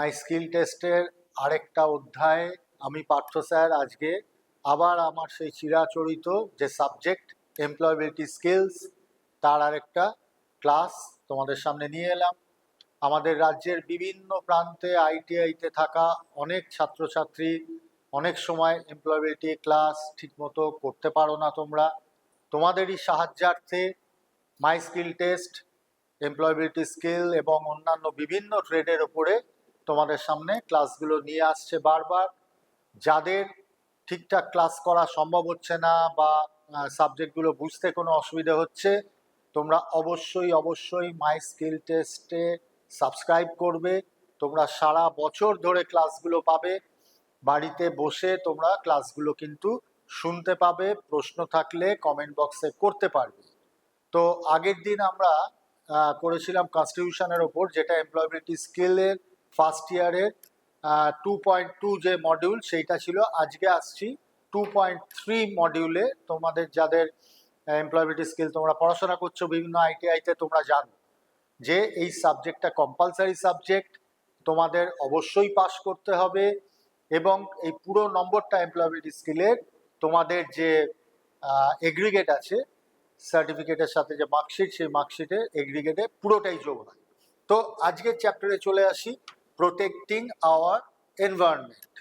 মাই skill টেস্টের আরেকটা অধ্যায়ে আমি পার্থ স্যার আজকে আবার আমার সেই চিরাচরিত যে সাবজেক্ট এমপ্লয়েবিলিটি স্কিলস তার আরেকটা ক্লাস তোমাদের সামনে নিয়ে এলাম। আমাদের রাজ্যের বিভিন্ন প্রান্তে আইটিআইতে থাকা অনেক ছাত্রছাত্রী অনেক সময় এমপ্লয়েবিলিটি ক্লাস ঠিকমতো করতে পারো না তোমরা। তোমাদেরই সাহায্যার্থে my skill test employability skill এবং অন্যান্য বিভিন্ন ট্রেডের উপরে তোমাদের সামনে ক্লাসগুলো নিয়ে আসছে বারবার। যাদের ঠিকঠাক ক্লাস করা সম্ভব হচ্ছে না বা সাবজেক্টগুলো বুঝতে কোনো অসুবিধা হচ্ছে, তোমরা অবশ্যই মাই স্কিল টেস্টে সাবস্ক্রাইব করবে। তোমরা সারা বছর ধরে ক্লাসগুলো পাবে, বাড়িতে বসে তোমরা ক্লাসগুলো কিন্তু শুনতে পাবে, প্রশ্ন থাকলে কমেন্ট বক্সে করতে পারবে। তো আগের দিন আমরা করেছিলাম কনস্টিটিউশনের ওপর, যেটা এমপ্লয়েবিলিটি স্কিলের ফার্স্ট ইয়ারের 2.2 যে মডিউল সেইটা ছিল। আজকে আসছি 2.3 মডিউলে। তোমাদের যাদের এমপ্লয়েবিলিটি স্কিল তোমরা পড়াশোনা করছো বিভিন্ন আইটিআইতে, তোমরা জানো যে এই সাবজেক্টটা কম্পালসারি সাবজেক্ট, তোমাদের অবশ্যই পাস করতে হবে। এবং এই পুরো নম্বরটা এমপ্লয়েবিলিটি স্কিলের তোমাদের যে এগ্রিগেট আছে, সার্টিফিকেটের সাথে যে মার্কশিট, সেই মার্কশিটে এগ্রিগেটে পুরোটাই যোগ হয়। তো আজকের চ্যাপ্টারে চলে আসি, প্রোটেক্টিং আওয়ার এনভায়রনমেন্ট।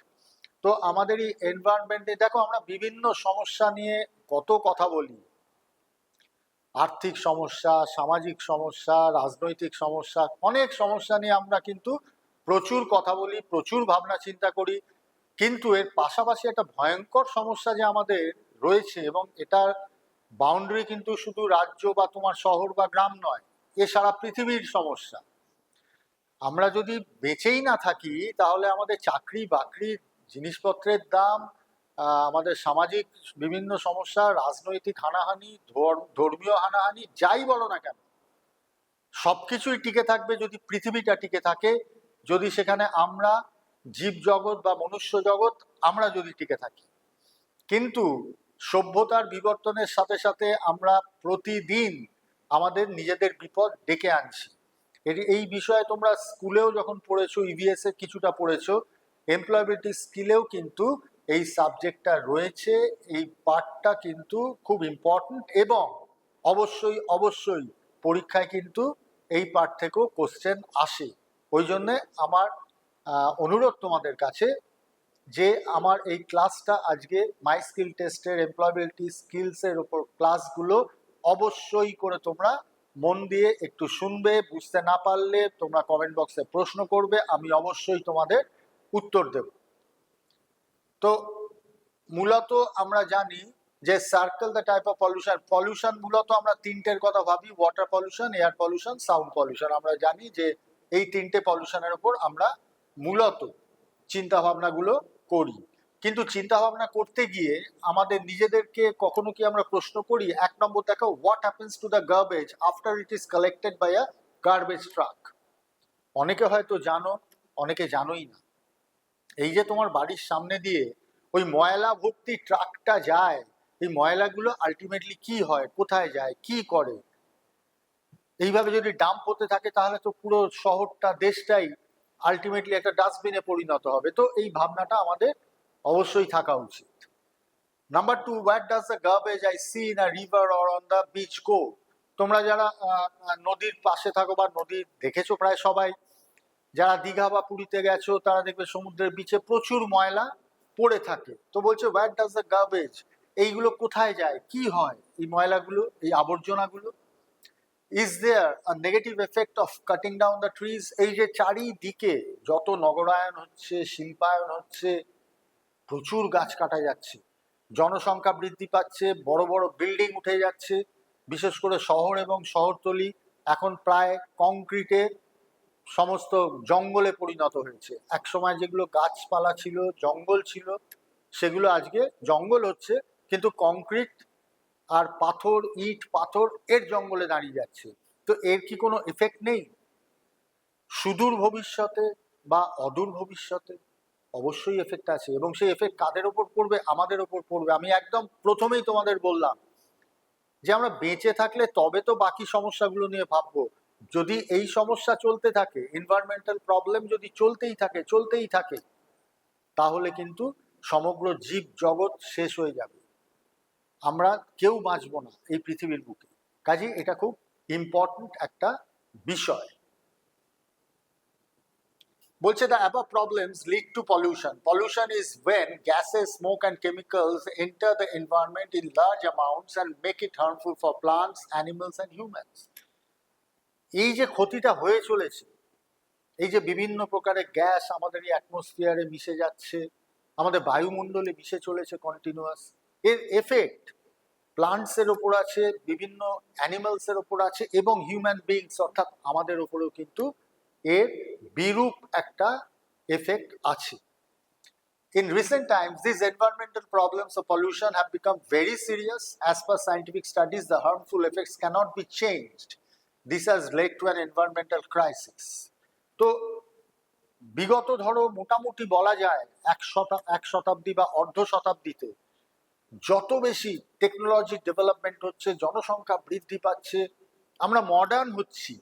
তো আমাদের এই এনভায়রনমেন্টে দেখো, আমরা বিভিন্ন সমস্যা নিয়ে কত কথা বলি, আর্থিক সমস্যা, সামাজিক সমস্যা, রাজনৈতিক সমস্যা, অনেক সমস্যা নিয়ে আমরা কিন্তু প্রচুর কথা বলি, প্রচুর ভাবনা চিন্তা করি। কিন্তু এর পাশাপাশি একটা ভয়ঙ্কর সমস্যা যে আমাদের রয়েছে, এবং এটার বাউন্ডারি কিন্তু শুধু রাজ্য বা তোমার শহর বা গ্রাম নয়, এ সারা পৃথিবীর সমস্যা। আমরা যদি বেঁচেই না থাকি, তাহলে আমাদের চাকরি বাকরি, জিনিসপত্রের দাম, আমাদের সামাজিক বিভিন্ন সমস্যা, রাজনৈতিক হানাহানি, ধর্মীয় হানাহানি, যাই বলো না কেন, সবকিছুই টিকে থাকবে যদি পৃথিবীটা টিকে থাকে, যদি সেখানে আমরা জীব জগৎ বা মনুষ্য জগৎ আমরা যদি টিকে থাকি। কিন্তু সভ্যতার বিবর্তনের সাথে সাথে আমরা প্রতিদিন আমাদের নিজেদের বিপদ ডেকে আনছি। এই বিষয়ে তোমরা স্কুলেও যখন পড়েছো, ইভিএস এর কিছুটা পড়েছো, এমপ্লয়েবিলিটি স্কিলেও কিন্তু এই সাবজেক্টটা রয়েছে। এই পার্টটা কিন্তু খুব ইম্পর্টেন্ট, এবং অবশ্যই পরীক্ষায় কিন্তু এই পার্ট থেকেও কোশ্চেন আসে। ওই জন্যে আমার অনুরোধ তোমাদের কাছে যে আমার এই ক্লাসটা আজকে মাই স্কিল টেস্টের এমপ্লয়েবিলিটি স্কিলসের ওপর ক্লাসগুলো অবশ্যই করে তোমরা মন দিয়ে একটু শুনবে। বুঝতে না পারলে তোমরা কমেন্ট বক্সে প্রশ্ন করবে, আমি অবশ্যই তোমাদের উত্তর দেব। তো মূলত আমরা জানি যে circle the type of pollution মূলত আমরা তিনটের কথা ভাবি: water pollution, air pollution, sound pollution. আমরা জানি যে এই তিনটে পলিউশনের উপর আমরা মূলত চিন্তা ভাবনাগুলো করি। কিন্তু চিন্তা ভাবনা করতে গিয়ে আমাদের নিজেদেরকে কখনো কি আমরা প্রশ্ন করি? এক নম্বর দেখো, what happens to the garbage after it is collected by a garbage truck. অনেকে হয়তো জানো, অনেকে জানোই না। এই যে তোমার বাড়ির সামনে দিয়ে ওই ময়লা ভর্তি ট্রাকটা যায়, এই ময়লাগুলো আলটিমেটলি কি হয়, কোথায় যায়, কি করে? এইভাবে যদি ডাম্প হতে থাকে, তাহলে তো পুরো শহরটা, দেশটাই আলটিমেটলি একটা ডাস্টবিনে পরিণত হবে। তো এই ভাবনাটা আমাদের অবশ্যই থাকা উচিত। Number two, what does the garbage I see in a river or on the beach go? তোমরা যারা নদীর পাশে থাকো বা নদী দেখেছো প্রায় সবাই, যারা দীঘা বা পুরীতে গেছো, তারা দেখবে সমুদ্রের বিচে প্রচুর ময়লা পড়ে থাকে। তো বলছে হোয়াট ডাজ দ্য গার্বেজ, এইগুলো কোথায় যায়, কি হয় এই ময়লাগুলো, এই আবর্জনাগুলো? Is there a negative effect of cutting down the trees? এই যে চারিদিকে যত নগরায়ন হচ্ছে, শিল্পায়ন হচ্ছে, প্রচুর গাছ কাটা যাচ্ছে, জনসংখ্যা বৃদ্ধি পাচ্ছে, বড় বড় বিল্ডিং উঠে যাচ্ছে, বিশেষ করে শহর এবং শহরতলি এখন প্রায় কংক্রিটে সমস্ত জঙ্গলে পরিণত হয়েছে। এক সময় যেগুলো গাছপালা ছিল, জঙ্গল ছিল, সেগুলো আজকে জঙ্গল হচ্ছে, কিন্তু কংক্রিট আর পাথর, ইট পাথর, এর জঙ্গলে দাঁড়িয়ে যাচ্ছে। তো এর কি কোনো এফেক্ট নেই সুদূর ভবিষ্যতে বা অদূর ভবিষ্যতে? অবশ্যই এফেক্ট আছে, এবং সেই এফেক্ট কাদের ওপর পড়বে? আমাদের ওপর পড়বে। আমি একদম প্রথমেই তোমাদের বললাম যে আমরা বেঁচে থাকলে তবে তো বাকি সমস্যাগুলো নিয়ে ভাববো। যদি এই সমস্যা চলতে থাকে, এনভায়রনমেন্টাল প্রবলেম যদি চলতেই থাকে, তাহলে কিন্তু সমগ্র জীব জগৎ শেষ হয়ে যাবে, আমরা কেউ বাঁচবো না এই পৃথিবীর বুকে। কাজেই এটা খুব ইম্পর্টেন্ট একটা বিষয়। বলছে the above problems lead to pollution. Pollution is when gases, smoke and chemicals enter the environment in large amounts and make it harmful for plants, animals and humans. এই যে ক্ষতিটা হয়ে চলেছে, এই যে বিভিন্ন প্রকারের গ্যাস আমাদের এই অ্যাটমসফিয়ারে মিশে যাচ্ছে, আমাদের বায়ুমণ্ডলে মিশে চলেছে কন্টিনিউয়াস, এর এফেক্ট প্লান্টস এর ওপর আছে, বিভিন্ন অ্যানিমালস এর ওপর আছে এবং হিউম্যান বিংস অর্থাৎ আমাদের ওপরেও কিন্তু এর বিরূপ একটা এফেক্ট আছে। In recent times, these environmental problems of pollution have become very serious. As per scientific studies, the harmful effects cannot be changed. This has led to an environmental crisis. তো বিগত ধরো মোটামুটি বলা যায় এক শতাব্দী বা অর্ধ শতাব্দীতে যত বেশি টেকনোলজি ডেভেলপমেন্ট হচ্ছে, জনসংখ্যা বৃদ্ধি পাচ্ছে, আমরা মডার্ন হচ্ছি,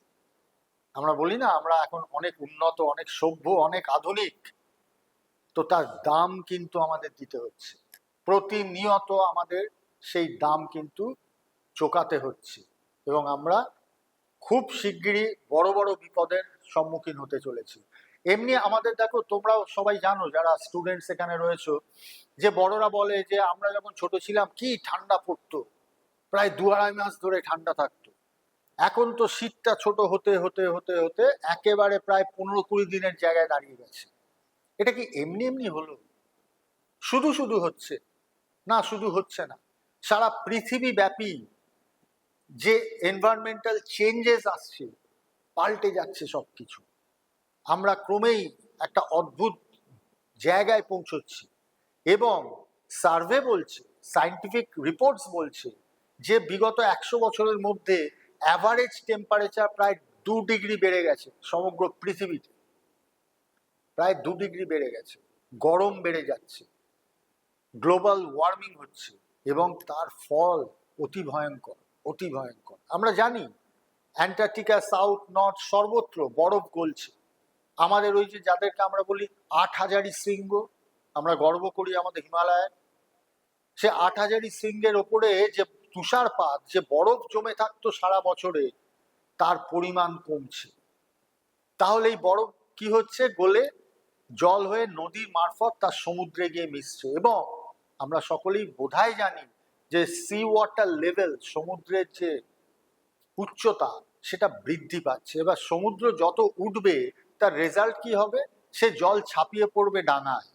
আমরা বলি না আমরা এখন অনেক উন্নত, অনেক সভ্য, অনেক আধুনিক, তো তার দাম কিন্তু আমাদের দিতে হচ্ছে, প্রতিনিয়ত আমাদের সেই দাম কিন্তু চোকাতে হচ্ছে এবং আমরা খুব শিগগিরই বড় বড় বিপদের সম্মুখীন হতে চলেছি। এমনি আমাদের দেখো, তোমরাও সবাই জানো যারা স্টুডেন্টস এখানে রয়েছো, যে বড়রা বলে যে আমরা যখন ছোট ছিলাম কি ঠান্ডা পড়তো, প্রায় 2-2.5 মাস ধরে ঠান্ডা থাকতো। এখন তো শীতটা ছোট হতে হতে হতে হতে একেবারে প্রায় 15-20 দিনের জায়গায় দাঁড়িয়ে গেছে। এটা কি এমনি এমনি হলো? শুধু শুধু হচ্ছে না, শুধু হচ্ছে না, সারা পৃথিবী ব্যাপী যে এনভায়রনমেন্টাল চেঞ্জেস আসছে, পাল্টে যাচ্ছে সবকিছু, আমরা ক্রমেই একটা অদ্ভুত জায়গায় পৌঁছচ্ছি এবং সার্ভে বলছে, সায়েন্টিফিক রিপোর্টস বলছে যে বিগত 100 বছরের মধ্যে অ্যাভারেজ টেম্পারেচার প্রায় 2 ডিগ্রি বেড়ে গেছে সমগ্র পৃথিবীতে, প্রায় 2 ডিগ্রি বেড়ে গেছে, গরম বেড়ে যাচ্ছে, গ্লোবাল ওয়ার্মিং হচ্ছে এবং তার ফল অতি ভয়ঙ্কর, অতি ভয়ঙ্কর। আমরা জানি অ্যান্টার্কটিকা, সাউথ, নর্থ সর্বত্র বরফ গলছে। আমাদের ওই যে যাদেরকে আমরা বলি 8,000 শৃঙ্গ, আমরা গর্ব করি আমাদের হিমালয়ের, সে 8,000 শৃঙ্গের ওপরে যে তুষারপাত, যে বরফ জমে থাকতো সারা বছরে, তার পরিমাণ কমছে। তাহলে এই বরফ কি হচ্ছে, গলে জল হয়ে নদীর মারফত তার সমুদ্রে গিয়ে মিশছে এবং আমরা সকলেই বোধহয় জানি যে সি ওয়াটার লেভেল, সমুদ্রের যে উচ্চতা সেটা বৃদ্ধি পাচ্ছে। এবার সমুদ্র যত উঠবে তার রেজাল্ট কি হবে, সে জল ছাপিয়ে পড়বে ডাঙায়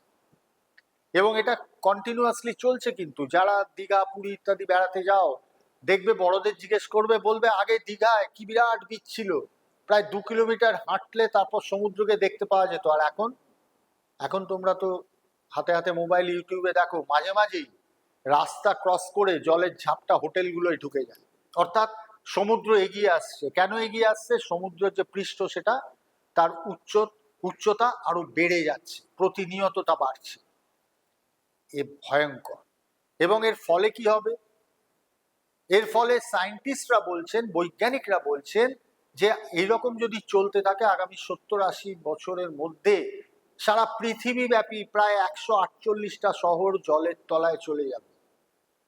এবং এটা কন্টিনিউয়াসলি চলছে। কিন্তু যারা দীঘা, পুরী ইত্যাদি বেড়াতে যাও, দেখবে বড়দের জিজ্ঞেস করবে, বলবে আগে দীঘায় কি বিরাট বিচ ছিল, প্রায় 2 কিলোমিটার হাঁটলে তারপর সমুদ্রকে দেখতে পাওয়া যেত। আর এখন তোমরা তো হাতে হাতে মোবাইল, ইউটিউবে দেখো, মাঝে মাঝেই রাস্তা ক্রস করে জলের ঝাপটা হোটেলগুলোয় ঢুকে যায়। অর্থাৎ সমুদ্র এগিয়ে আসছে। কেন এগিয়ে আসছে? সমুদ্রের যে পৃষ্ঠ সেটা, তার উচ্চতা আরো বেড়ে যাচ্ছে, প্রতিনিয়ত তা বাড়ছে। এ ভয়ঙ্কর। এবং এর ফলে কি হবে? এর ফলে সায়েন্টিস্টরা বলছেন, বৈজ্ঞানিকরা বলছেন যে এইরকম যদি চলতে থাকে আগামী 70-80 বছরের মধ্যে সারা পৃথিবী ব্যাপী প্রায় 148টা শহর জলের তলায় চলে যাবে।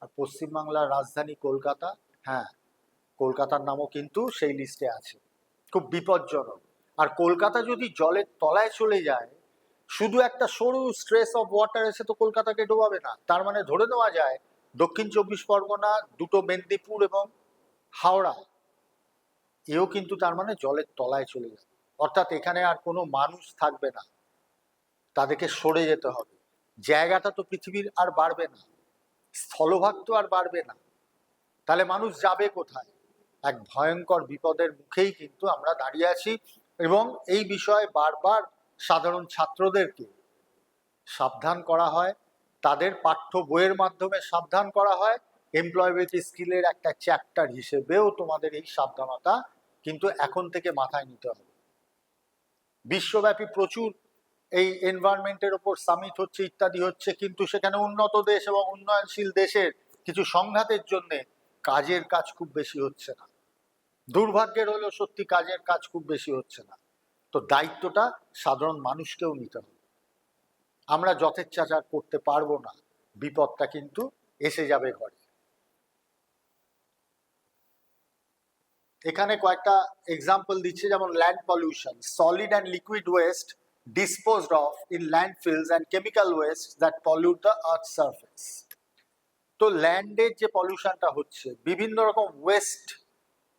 আর পশ্চিমবাংলার রাজধানী কলকাতা, হ্যাঁ, কলকাতার নামও কিন্তু সেই লিস্টে আছে। খুব বিপজ্জনক। আর কলকাতা যদি জলের তলায় চলে যায়, শুধু একটা সরু স্ট্রেস অফ ওয়াটার এসে তো কলকাতাকে ডোবাবে না। তার মানে ধরে নেওয়া যায় দক্ষিণ 24 পরগনা, 2টো মেদিনীপুর এবং হাওড়া, এও কিন্তু তার মানে জলের তলায় চলে যাবে। অর্থাৎ এখানে আর কোনো মানুষ থাকবে না, তাদেরকে সরে যেতে হবে। জায়গাটা তো পৃথিবীর আর বাড়বে না, স্থলভাগ তো আর বাড়বে না, তাহলে মানুষ যাবে কোথায়? এক ভয়ঙ্কর বিপদের মুখেই কিন্তু আমরা দাঁড়িয়ে আছি এবং এই বিষয়ে বারবার সাধারণ ছাত্রদেরকে সাবধান করা হয়, তাদের পাঠ্য বইয়ের মাধ্যমে সাবধান করা হয়, এমপ্লয়েবিলিটি স্কিলের একটা চ্যাপ্টার হিসেবেও তোমাদের এই সাবধানতা কিন্তু এখন থেকে মাথায় নিতে হবে। বিশ্বব্যাপী প্রচুর এই এনভায়রনমেন্টের ওপর সামিট হচ্ছে, ইত্যাদি হচ্ছে, কিন্তু সেখানে উন্নত দেশ এবং উন্নয়নশীল দেশের কিছু সংঘাতের জন্য কাজের কাজ খুব বেশি হচ্ছে না। দুর্ভাগ্যের হলেও সত্যি কাজের কাজ খুব বেশি হচ্ছে না। তো দায়িত্বটা সাধারণ মানুষকেও নিতে হবে। আমরা যথেচ্ছাচার করতে পারবো না, বিপদটা কিন্তু এসে যাবে ঘরে। এখানে কয়েকটা এক্সাম্পল দিচ্ছে, যেমন land pollution, solid and liquid waste disposed of in ল্যান্ডফিলস and chemical West that pollute the earth surface. তো ল্যান্ডের যে পলিউশনটা হচ্ছে, বিভিন্ন রকম ওয়েস্ট,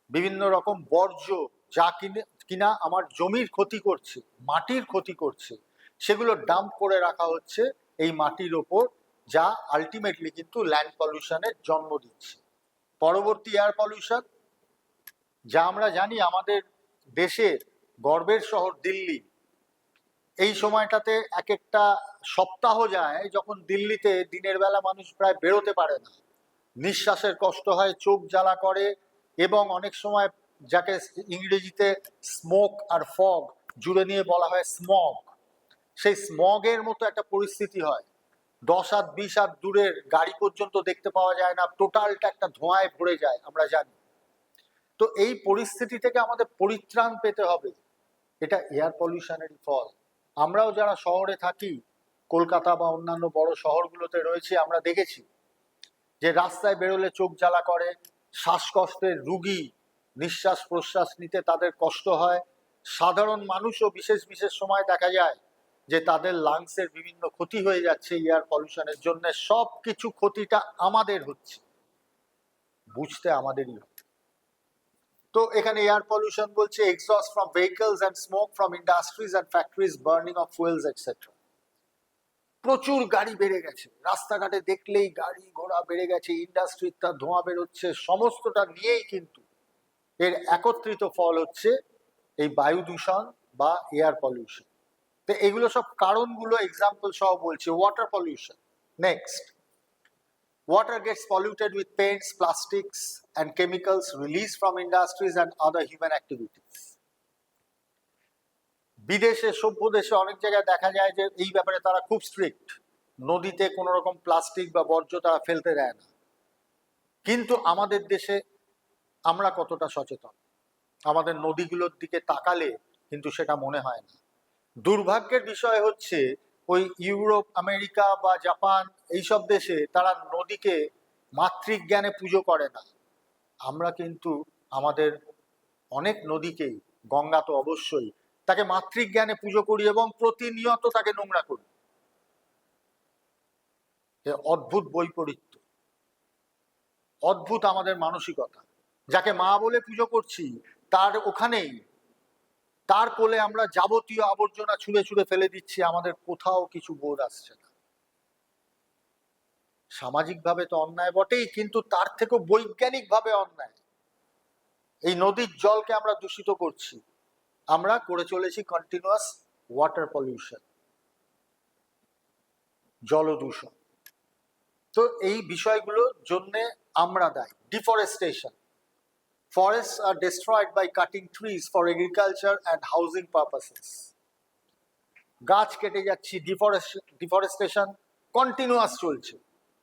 বিভিন্ন রকম বর্জ্য, যা কিনা আমার জমির ক্ষতি করছে, মাটির ক্ষতি করছে, সেগুলো ডাম্প করে রাখা হচ্ছে এই মাটির ওপর, যা আলটিমেটলি কিন্তু ল্যান্ড পলিউশনের জন্ম দিচ্ছে। পরবর্তী এয়ার পলিউশন, যা আমরা জানি আমাদের দেশের গর্বের শহর দিল্লি, এই সময়টাতে এক একটা সপ্তাহ যায় যখন দিল্লিতে দিনের বেলা মানুষ প্রায় বেরোতে পারে না, নিঃশ্বাসের কষ্ট হয়, চোখ জ্বালা করে, এবং অনেক সময় যাকে ইংরেজিতে স্মোক আর ফগ জুড়ে নিয়ে বলা হয় স্মগ, সেই স্মগের মতো একটা পরিস্থিতি হয়। 10 হাত 20 হাত দূরের গাড়ি পর্যন্ত দেখতে পাওয়া যায় না, টোটালটা একটা ধোঁয়ায় ভরে যায়, আমরা জানি। তো এই পরিস্থিতি থেকে আমাদের পরিত্রাণ পেতে হবে, এটা এয়ার পলিউশনেরই ফল। আমরাও যারা শহরে থাকি, কলকাতা বা অন্যান্য বড় শহরগুলোতে রয়েছে, আমরা দেখেছি যে রাস্তায় বেরোলে চোখ জ্বালা করে, শ্বাসকষ্টের রুগী, নিঃশ্বাস প্রশ্বাস নিতে তাদের কষ্ট হয়। সাধারণ মানুষও বিশেষ বিশেষ সময় দেখা যায় যে তাদের লাংসের বিভিন্ন ক্ষতি হয়ে যাচ্ছে এয়ার পলিউশনের জন্য। সব কিছু ক্ষতিটা আমাদের হচ্ছে, বুঝতে আমাদেরই হবে। তো এখানে এয়ার পলিউশন বলছে exhaust from vehicles and smoke from industries and factories, burning of fuels etcetera. প্রচুর গাড়ি বেড়ে গেছে, রাস্তাঘাটে দেখলেই গাড়ি ঘোড়া বেড়ে গেছে, ইন্ডাস্ট্রির তার ধোঁয়া বেরোচ্ছে, সমস্তটা নিয়েই কিন্তু এর একত্রিত ফল হচ্ছে এই বায়ু দূষণ বা এয়ার পলিউশন। তো এগুলো সব কারণগুলো এক্সাম্পল সহ বলছে। Water pollution next, water gets polluted with paints, plastics and chemicals released from industries and other human activities. বিদেশে, সভ্য দেশে অনেক জায়গায় দেখা যায় যে এই ব্যাপারে তারা খুব স্ট্রিক্ট, নদীতে কোনো রকম প্লাস্টিক বা বর্জ্য তারা ফেলতে দেয় না। কিন্তু আমাদের দেশে আমরা কতটা সচেতন? আমাদের নদীগুলোর দিকে তাকালে কিন্তু সেটা মনে হয় না। দুর্ভাগ্যের বিষয় হচ্ছে ওই ইউরোপ, আমেরিকা বা জাপান, এইসব দেশে তারা নদীকে মাতৃজ্ঞানে পুজো করে না। আমরা কিন্তু আমাদের অনেক নদীকেই, গঙ্গা তো অবশ্যই, তাকে মাতৃজ্ঞানে পুজো করি এবং প্রতিনিয়ত তাকে নোংরা করি। অদ্ভুত বৈপরীত্য, অদ্ভুত আমাদের মানসিকতা। যাকে মা বলে পুজো করছি, তার ওখানেই, তার কোলে আমরা যাবতীয় আবর্জনা ছুঁড়ে ছুঁড়ে ফেলে দিচ্ছি, আমাদের কোথাও কিছু বোধ আসছে না। সামাজিকভাবে তো অন্যায় বটেই, কিন্তু তার থেকেও বৈজ্ঞানিকভাবে অন্যায়। এই নদীর জলকে আমরা দূষিত করছি, আমরা করে চলেছি কন্টিনিউয়াস ওয়াটার পলিউশন, জল দূষণ। তো এই বিষয়গুলোর জন্য আমরা দায়ী। Deforestation, forests are destroyed by cutting trees for agriculture and housing purposes. গাছ কেটে যাচ্ছি, ডিফরেস্টেশন কন্টিনিউয়াস চলছে,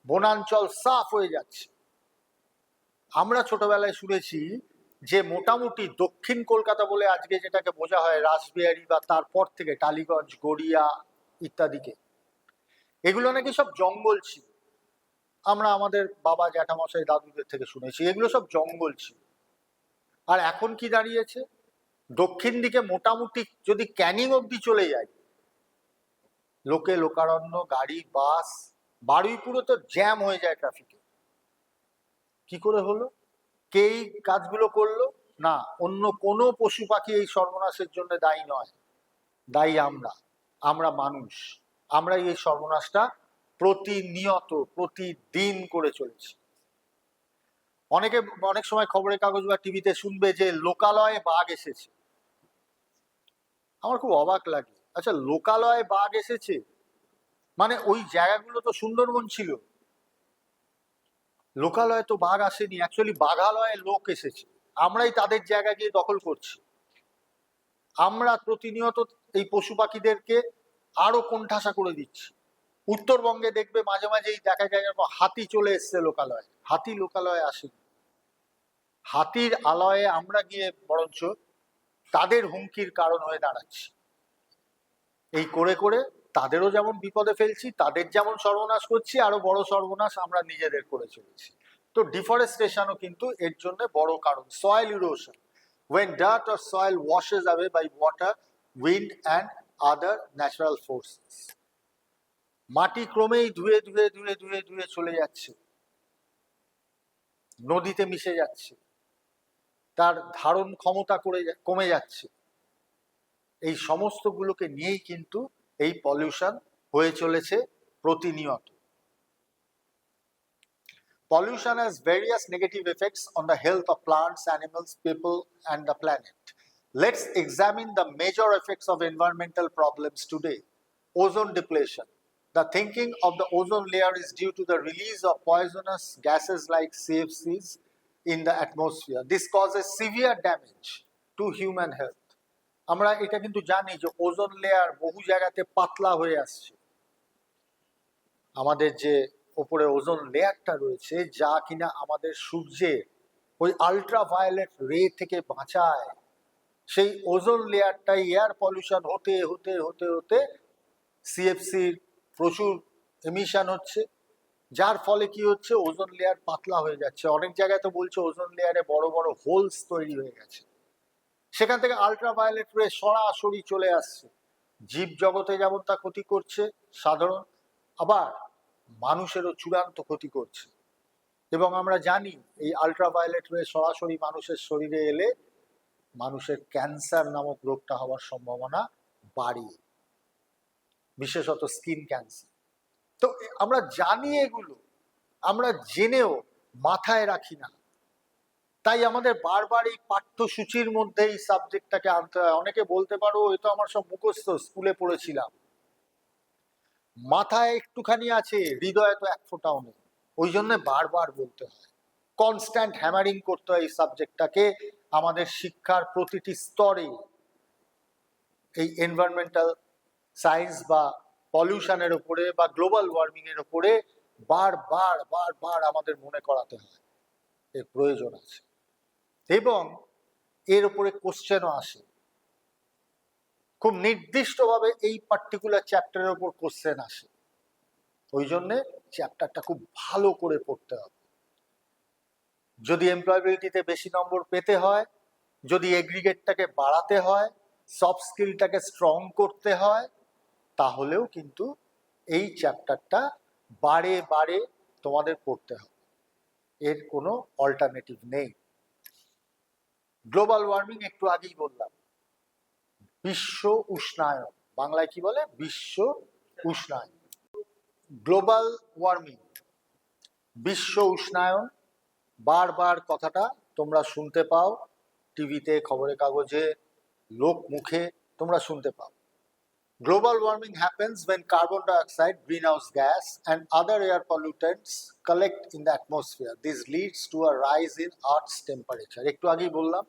বনাঞ্চল সাফ হয়ে যাচ্ছে। আমরা ছোটবেলায় শুনেছি যে মোটামুটি দক্ষিণ কলকাতা বলে আজকে যেটাকে বোঝা হয়, রাসবিহারী বা তারপর থেকে টালিগঞ্জ, গড়িয়া ইত্যাদিকে, এগুলো নাকি সব জঙ্গল ছিল। আমরা আমাদের বাবা, জ্যাঠামশাই, দাদুদের থেকে শুনেছি এগুলো সব জঙ্গল ছিল। আর এখন কি দাঁড়িয়েছে? দক্ষিণ দিকে মোটামুটি যদি ক্যানিং অব্দি চলে যায়, লোকে লোকারণ্য, গাড়ি, বাস, বারুইপুরে তো জ্যাম হয়ে যায় ট্রাফিকে। কি করে হলো? কে এই কাজগুলো করলো? না, অন্য কোনো পশু পাখি এই সর্বনাশের জন্য দায়ী নয়, দায়ী আমরা মানুষ। আমরা এই সর্বনাশটা প্রতিনিয়ত, প্রতিদিন করে চলেছি। অনেক সময় খবরের কাগজ বা টিভিতে শুনবে যে লোকালয়ে বাঘ এসেছে। আমার খুব অবাক লাগে, আচ্ছা লোকালয়ে বাঘ এসেছে মানে ওই জায়গাগুলো তো সুন্দরবন ছিল, লোকালয়ে তো বাঘ আসেনি, অ্যাকচুয়ালি বাঘালয়ে লোক এসেছে, আমরাই তাদের জায়গা গিয়ে দখল করছি। আমরা প্রতিনিয়ত এই পশু পাখিদেরকে আরো কোণঠাসা করে দিচ্ছি। উত্তরবঙ্গে দেখবে মাঝে মাঝেই দেখা যায় হাতি চলে এসছে লোকালয়ে, হাতি লোকালয়ে আসেনি। হাতির আলয়ে আমরা গিয়ে বরঞ্চ তাদের হুমকির কারণ হয়ে দাঁড়াচ্ছি। এই করে করে তাদেরও যেমন বিপদে ফেলছি, তাদের যেমন সর্বনাশ করছি, আরো বড় সর্বনাশ আমরা নিজেদের করে চলেছি। তো ডিফরেস্টেশনও কিন্তু এর জন্য বড় কারণ। Soil erosion, when dirt or soil washes away by water, wind and other natural forces, মাটি ক্রমেই ধুয়ে ধুয়ে ধুয়ে ধুয়ে ধুয়ে চলে যাচ্ছে, নদীতে মিশে যাচ্ছে, তার ধারণ ক্ষমতা কমে যাচ্ছে। এই সমস্তগুলোকে নিয়েই কিন্তু এই পলিউশন হয়ে চলেছে প্রতিনিয়ত। Pollution has various negative effects on the health of plants, animals, people, and the planet. Let's examine the major effects of environmental problems today. Ozone depletion. The thinning of the ozone layer is due to the release of poisonous gases like CFCs in the atmosphere. This causes severe damage to human health. আমরা এটা কিন্তু জানি যে ozone layer বহু জায়গাতে পাতলা হয়ে আসছে। আমাদের যে উপরে ওজোন লেয়ারটা রয়েছে, যা কিনা আমাদের সূর্যের ওই আল্ট্রাভায়োলেট রে থেকে বাঁচায়, সেই ওজোন লেয়ারটাই এয়ার পলিউশন হতে হতে হতে হতে সিএফসির প্রচুর এমিশন হচ্ছে, যার ফলে কি হচ্ছে, ওজোন লেয়ার পাতলা হয়ে যাচ্ছে। অনেক জায়গায় তো বলছে ওজোন লেয়ারে বড় বড় হোলস তৈরি হয়ে গেছে, সেখান থেকে আল্ট্রাভায়োলেট রে সরাসরি চলে আসছে। জীব জগতে যেমন তা ক্ষতি করছে সাধারণ, আবার মানুষেরও চূড়ান্ত ক্ষতি করছে। এবং আমরা জানি এই আল্ট্রাভায়োলেট রে সরাসরি মানুষের শরীরে এলে মানুষের ক্যান্সার নামক রোগটা হওয়ার সম্ভাবনা বাড়ে, বিশেষত স্কিন ক্যান্সার। তো আমরা জানি এগুলো, আমরা জেনেও মাথায় রাখি না। তাই আমাদের বারবার এই পাঠ্যসূচির মধ্যে এই সাবজেক্টটাকে আনতে হয়। অনেকে বলতে পারো এ তো আমার সব মুখস্থ, স্কুলে পড়েছিলাম। মাথায় একটুখানি আছে, হৃদয়ে তো এক ফোঁটাও নেই। ওই জন্য বারবার বলতে হয়, কনস্ট্যান্ট হ্যামারিং করতে হয় এই সাবজেক্টটাকে আমাদের শিক্ষার প্রতিটি স্তরে। এই এনভায়রনমেন্টাল সায়েন্স বা পলিউশনের উপরে বা গ্লোবাল ওয়ার্মিং এর উপরে বারবার বারবার আমাদের মনে করাতে হয় এর প্রয়োজন আছে। এবং এর উপরে কোশ্চেনও আসে, খুব নির্দিষ্টভাবে এই পার্টিকুলার চ্যাপ্টারের উপর কোশ্চেন আসে। ওই জন্যে চ্যাপ্টারটা খুব ভালো করে পড়তে হবে। যদি এমপ্লয়াবিলিটিতে বেশি নম্বর পেতে হয়, যদি এগ্রিগেটটাকে বাড়াতে হয়, সফট স্কিলটাকে স্ট্রং করতে হয়, তাহলেও কিন্তু এই চ্যাপ্টারটা বারে বারে তোমাদের পড়তে হবে, এর কোনো অল্টারনেটিভ নেই। গ্লোবাল ওয়ার্মিং একটু আগেই বললাম, বিশ্ব উষ্ণায়ন, বাংলায় কি বলে, বিশ্ব উষ্ণায়ন। গ্লোবাল ওয়ার্মিং, বিশ্ব উষ্ণায়ন, বারবার কথাটা তোমরা শুনতে পাও, টিভিতে, খবরের কাগজে, লোক মুখে তোমরা শুনতে পাও। Global warming happens when carbon dioxide, greenhouse gas, and other air pollutants collect in the atmosphere. This leads to a rise in Earth's temperature. একটু আগেই বললাম,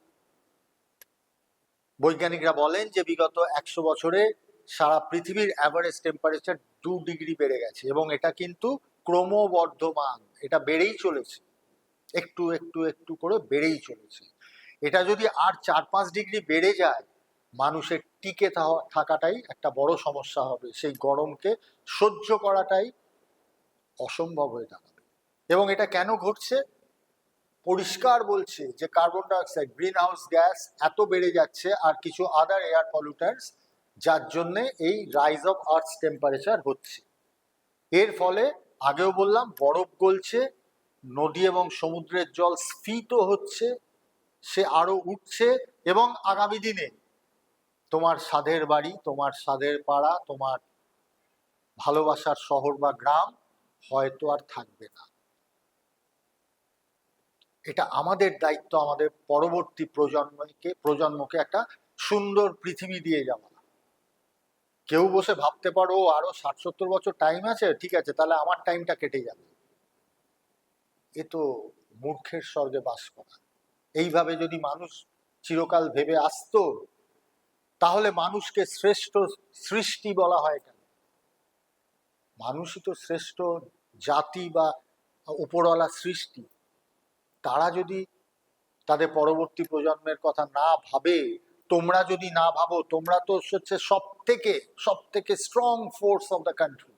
বৈজ্ঞানিকরা বলেন যে বিগত 100 বছরে সারা পৃথিবীর অ্যাভারেজ টেম্পারেচার 2 ডিগ্রি বেড়ে গেছে, এবং এটা কিন্তু ক্রমবর্ধমান, এটা বেড়েই চলেছে, একটু একটু একটু করে বেড়েই চলেছে। এটা যদি আর 4-5 ডিগ্রি বেড়ে যায়, মানুষের টিকে থাকাটাই একটা বড় সমস্যা হবে, সেই গরমকে সহ্য করাটাই অসম্ভব হয়ে দাঁড়াবে। এবং এটা কেন ঘটছে, পরিষ্কার বলছে যে carbon dioxide, green house gas এত বেড়ে যাচ্ছে, আর কিছু আদার এয়ার পলিউটান্টস, যার জন্যে এই রাইজ অফ আর্থ টেম্পারেচার হচ্ছে। এর ফলে আগেও বললাম, বরফ গলছে, নদী এবং সমুদ্রের জল স্ফীত হচ্ছে, সে আরো উঠছে, এবং আগামী দিনে তোমার স্বাদের বাড়ি, তোমার স্বাদের পাড়া, তোমার ভালোবাসার শহর বা গ্রাম হয়তো আর থাকবে না। এটা আমাদের দায়িত্ব, আমাদের পরবর্তী প্রজন্মকে একটা সুন্দর পৃথিবী দিয়ে যাওয়া। কেউ বসে ভাবতে পারো আরো 60-70 বছর টাইম আছে, ঠিক আছে, তাহলে আমার টাইমটা কেটে যাবে। এ তো মূর্খের স্বর্গে বাস করা। এইভাবে যদি মানুষ চিরকাল ভেবে আসতো, তাহলে মানুষকে শ্রেষ্ঠ সৃষ্টি বলা হয় কেন? মানুষই তো শ্রেষ্ঠ জাতি বা উপরওয়ালা সৃষ্টি। তারা যদি তাদের পরবর্তী প্রজন্মের কথা না ভাবে, তোমরা যদি না ভাবো, তোমরা তো হচ্ছে সব থেকে strong force of the country,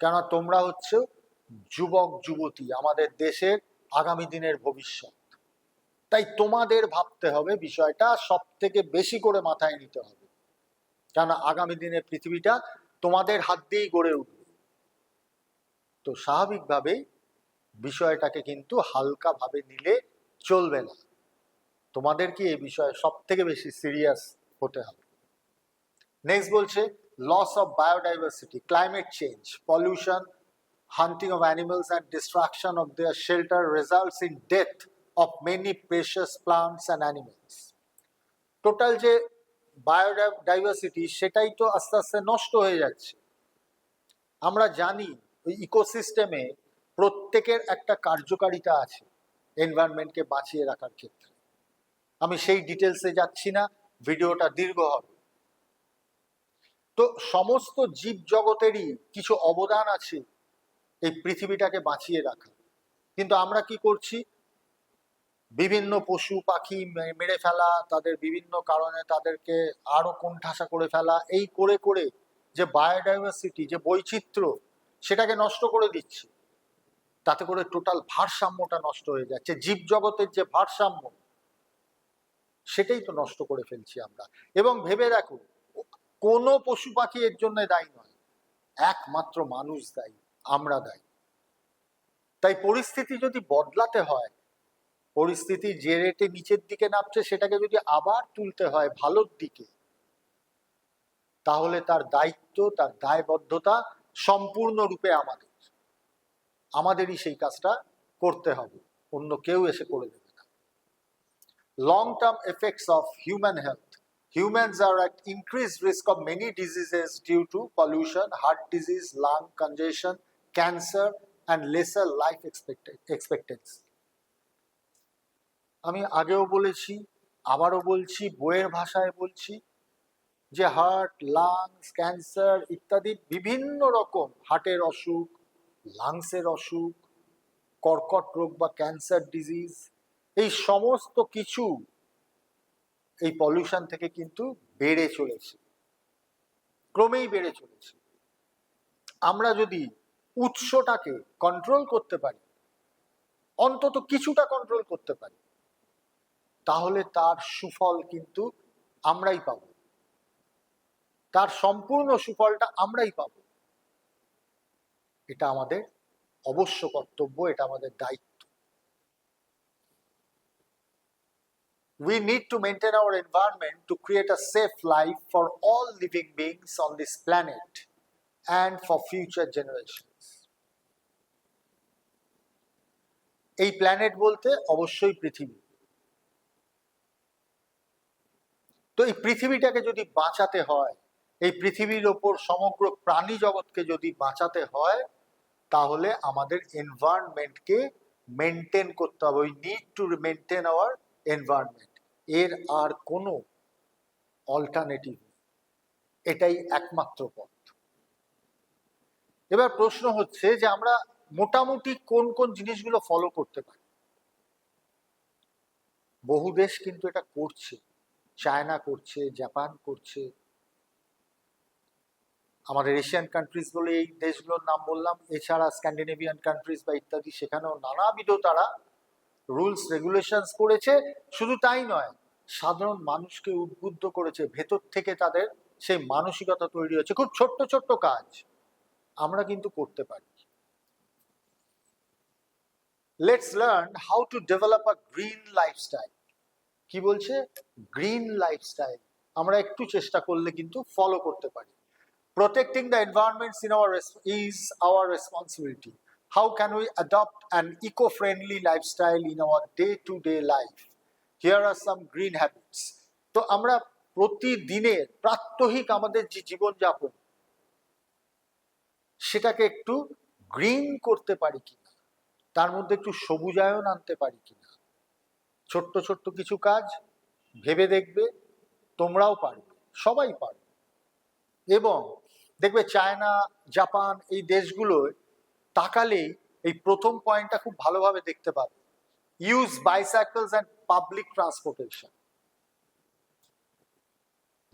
কেননা তোমরা হচ্ছে যুবক যুবতী, আমাদের দেশের আগামী দিনের ভবিষ্যৎ। তাই তোমাদের ভাবতে হবে, বিষয়টা সব থেকে বেশি করে মাথায় নিতে হবে, কেননা আগামী দিনের পৃথিবীটা তোমাদের হাত দিয়েই গড়ে উঠবে। তো স্বাভাবিকভাবেই বিষয়টাকে কিন্তু হালকা ভাবে নিলে চলবে না, তোমাদেরকে এই বিষয়ে সব থেকে বেশি সিরিয়াস হতে হবে। নেক্সট বলছে loss of biodiversity, climate change, pollution, hunting of animals and destruction of their shelter results in death of many precious plants and animals. Total যে বায়োডাইভার্সিটি সেটাই তো আস্তে আস্তে নষ্ট হয়ে যাচ্ছে। আমরা জানি ওই ইকোসিস্টেমে প্রত্যেকের একটা কার্যকারিতা আছে এনভায়রনমেন্টকে বাঁচিয়ে রাখার ক্ষেত্রে। আমি সেই ডিটেলসে যাচ্ছি না, ভিডিওটা দীর্ঘ হবে। তো সমস্ত জীব জগতেরই কিছু অবদান আছে এই পৃথিবীটাকে বাঁচিয়ে রাখা, কিন্তু আমরা কি করছি, বিভিন্ন পশু পাখি মেরে ফেলা, তাদের বিভিন্ন কারণে তাদেরকে আরো কোণঠাসা করে ফেলা, এই করে করে যে বায়োডাইভার্সিটি, যে বৈচিত্র্য, সেটাকে নষ্ট করে দিচ্ছি। তাতে করে টোটাল ভারসাম্যটা নষ্ট হয়ে যাচ্ছে, জীব জগতের যে ভারসাম্য সেটাই তো নষ্ট করে ফেলছি আমরা। এবং ভেবে দেখো, কোনো পশু পাখি এর জন্য দায়ী নয়, একমাত্র মানুষ দায়ী, আমরা দায়ী। তাই পরিস্থিতি যদি বদলাতে হয়, পরিস্থিতি যে রেটে নিচের দিকে নামছে সেটাকে যদি আবার তুলতে হয় ভালোর দিকে, তাহলে তার দায়িত্ব, তার দায়বদ্ধতা সম্পূর্ণরূপে আমাদেরই সেই কাজটা করতে হবে, অন্য কেউ এসে করে দেবে না। Long term effects of human health, humans are at increased risk of many diseases due to pollution, heart disease, lung congestion, cancer and lesser life expectancy. আমি আগেও বলেছি, আবারও বলছি, বইয়ের ভাষায় বলছি যে হার্ট, লাংস, ক্যান্সার ইত্যাদি বিভিন্ন রকম হার্টের অসুখ, লাংসের অসুখ, কর্কট রোগ বা ক্যান্সার ডিজিজ, এই সমস্ত কিছু এই পলিউশন থেকে কিন্তু বেড়ে চলেছে, ক্রমেই বেড়ে চলেছে। আমরা যদি উৎসটাকে কন্ট্রোল করতে পারি, অন্তত কিছুটা কন্ট্রোল করতে পারি, তাহলে তার সুফল কিন্তু আমরাই পাব, তার সম্পূর্ণ সুফলটা আমরাই পাব। এটা আমাদের অবশ্য কর্তব্য, এটা আমাদের দায়িত্ব। We need to maintain our environment to create a safe life for all living beings on this planet and for future generations. এই প্ল্যানেট বলতে অবশ্যই পৃথিবী। তো এই পৃথিবীটাকে যদি বাঁচাতে হয়, এই পৃথিবীর ওপর সমগ্র প্রাণী জগৎকে যদি বাঁচাতে হয়, তাহলে আমাদের এনভায়রনমেন্টকে মেনটেন করতে হবে। We need to maintain our environment, এর আর কোনো অল্টারনেটিভ নেই, এটাই একমাত্র পথ। এবার প্রশ্ন হচ্ছে যে আমরা মোটামুটি কোন কোন জিনিসগুলো ফলো করতে পারি। বহু দেশ কিন্তু এটা করছে, চায়না করছে, জাপান করছে, আমাদের এশিয়ান কান্ট্রিজ বলে এই দেশগুলোর নাম বললাম, এছাড়া স্ক্যান্ডিনেভিয়ান কান্ট্রিজ বা ইত্যাদি, সেখানেও নানাবিধ তারা রুলস রেগুলেশনস করেছে। শুধু তাই নয়, সাধারণ মানুষকে উদ্বুদ্ধ করেছে, ভেতর থেকে তাদের সেই মানসিকতা তৈরি হচ্ছে। খুব ছোট্ট ছোট্ট কাজ আমরা কিন্তু করতে পারি। Let's learn how to develop a green lifestyle. কি বলছে? গ্রিন লাইফস্টাইল আমরা একটু চেষ্টা করলে কিন্তু ফলো করতে পারি। Protecting the environment is our responsibility. How can we adopt an eco-friendly lifestyle in our day-to-day life? Here are some green habits. তো আমরা প্রতিদিনের প্রাত্যহিক আমাদের যে জীবনযাপন, সেটাকে একটু গ্রিন করতে পারি কিনা, তার মধ্যে একটু সবুজায়ন আনতে পারি কিনা। ছোট্ট ছোট্ট কিছু কাজ ভেবে দেখবে, তোমরাও পারবে, সবাই পারবে। এবং দেখবে চায়না, জাপান এই দেশগুলোয় তাকালেই এই প্রথম পয়েন্টটা খুব ভালোভাবে দেখতে পাবে। use bicycles and public transportation.